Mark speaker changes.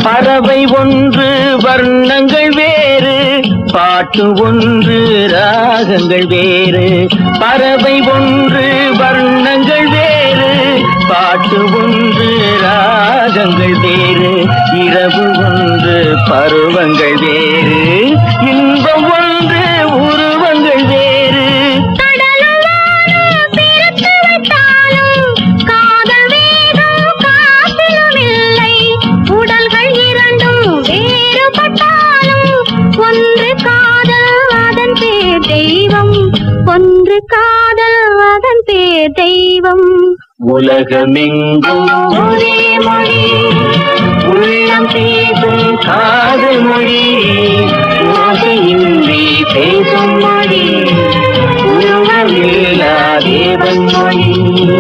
Speaker 1: பறவை ஒன்று வர்ணங்கள் வேறு, பாட்டு ஒன்று ராகங்கள் வேறு. பறவை ஒன்று வர்ணங்கள் வேறு, பாட்டு ஒன்று ராகங்கள் வேறு. இரவு ஒன்று பருவங்கள் வேறு, இன்பம் ஒன்று உருவங்கள் வேறு.
Speaker 2: ஒன்று காதல் அதன் பேர் தெய்வம்.
Speaker 1: உலகமெங்கும் ஒரே மொழி, உள்ளம் பேசும் காதல் மொழி. ஓசையின்றி பேசும் மொழி, உருவமில்லா தேவன் மொழி.